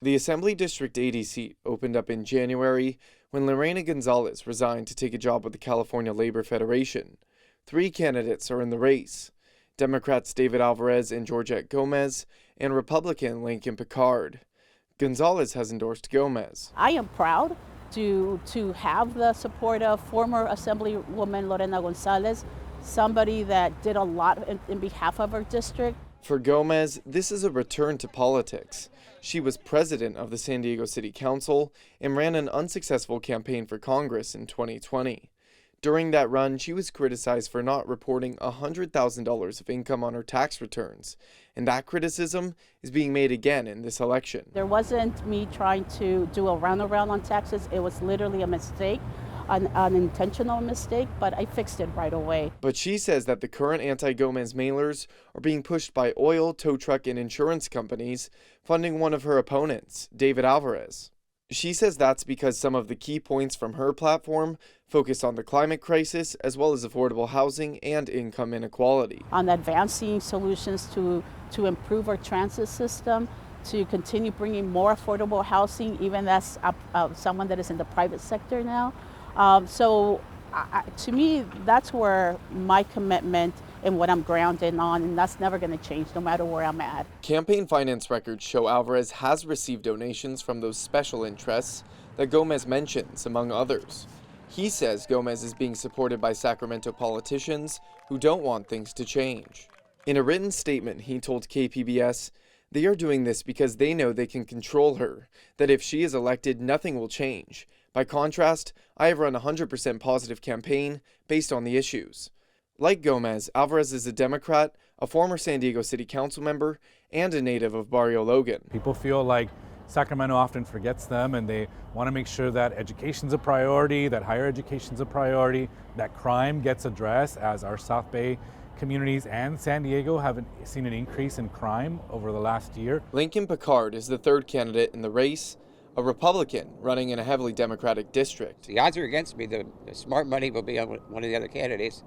The Assembly District 80 seat opened up in January when Lorena Gonzalez resigned to take a job with the California Labor Federation. 3 candidates are in the race: Democrats David Alvarez and Georgette Gomez, and Republican Lincoln Picard. Gonzalez has endorsed Gomez. I am proud to have the support of former Assemblywoman Lorena Gonzalez, somebody that did a lot in behalf of our district. For Gomez, this is a return to politics. She was president of the San Diego City Council and ran an unsuccessful campaign for Congress in 2020. During that run, she was criticized for not reporting $100,000 of income on her tax returns, and that criticism is being made again in this election. There wasn't me trying to do a roundaround on taxes. It was literally a mistake, an intentional mistake, but I fixed it right away. But she says that the current anti-Gomez mailers are being pushed by oil, tow truck, and insurance companies, funding one of her opponents, David Alvarez. She says that's because some of the key points from her platform focus on the climate crisis, as well as affordable housing and income inequality. On advancing solutions to improve our transit system, to continue bringing more affordable housing, even as someone that is in the private sector now. To me, that's where my commitment and what I'm grounded on, and that's never going to change no matter where I'm at. Campaign finance records show Alvarez has received donations from those special interests that Gomez mentions, among others. He says Gomez is being supported by Sacramento politicians who don't want things to change. In a written statement, he told KPBS they are doing this because they know they can control her, that if she is elected, nothing will change. By contrast, I have run a 100% positive campaign based on the issues. Like Gomez, Alvarez is a Democrat, a former San Diego City Council member, and a native of Barrio Logan. People feel like Sacramento often forgets them, and they want to make sure that education's a priority, that higher education's a priority, that crime gets addressed, as our South Bay communities and San Diego have seen an increase in crime over the last year. Lincoln Picard is the third candidate in the race, a Republican running in a heavily Democratic district. The odds are against me. The smart money will be on one of the other candidates,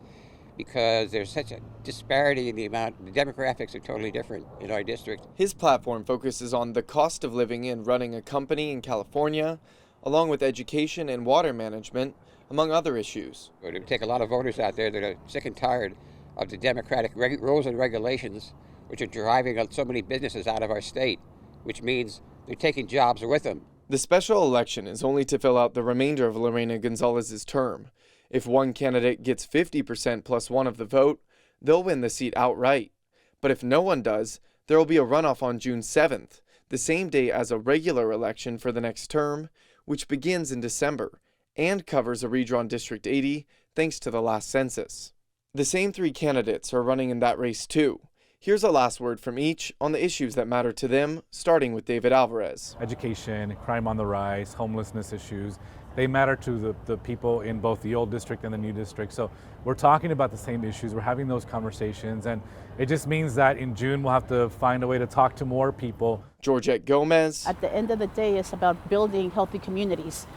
because there's such a disparity in the demographics are totally different in our district. His platform focuses on the cost of living and running a company in California, along with education and water management, among other issues. It would take a lot of voters out there that are sick and tired of the Democratic rules and regulations, which are driving so many businesses out of our state, which means they're taking jobs with them. The special election is only to fill out the remainder of Lorena Gonzalez's term. If one candidate gets 50% plus one of the vote, they'll win the seat outright. But if no one does, there will be a runoff on June 7th, the same day as a regular election for the next term, which begins in December and covers a redrawn District 80 thanks to the last census. The same 3 candidates are running in that race too. Here's a last word from each on the issues that matter to them, starting with David Alvarez. Education, crime on the rise, homelessness issues, they matter to the people in both the old district and the new district. So we're talking about the same issues, we're having those conversations, and it just means that in June we'll have to find a way to talk to more people. Georgette Gomez. At the end of the day, it's about building healthy communities,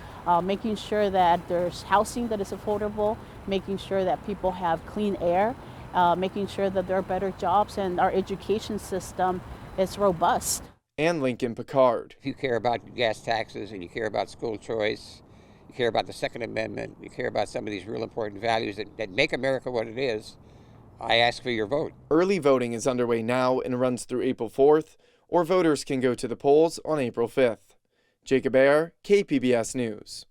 making sure that there's housing that is affordable, making sure that people have clean air, making sure that there are better jobs, and our education system is robust. And Lincoln Picard. If you care about gas taxes and you care about school choice, you care about the Second Amendment, you care about some of these real important values that make America what it is, I ask for your vote. Early voting is underway now and runs through April 4th, or voters can go to the polls on April 5th. Jacob Aere, KPBS News.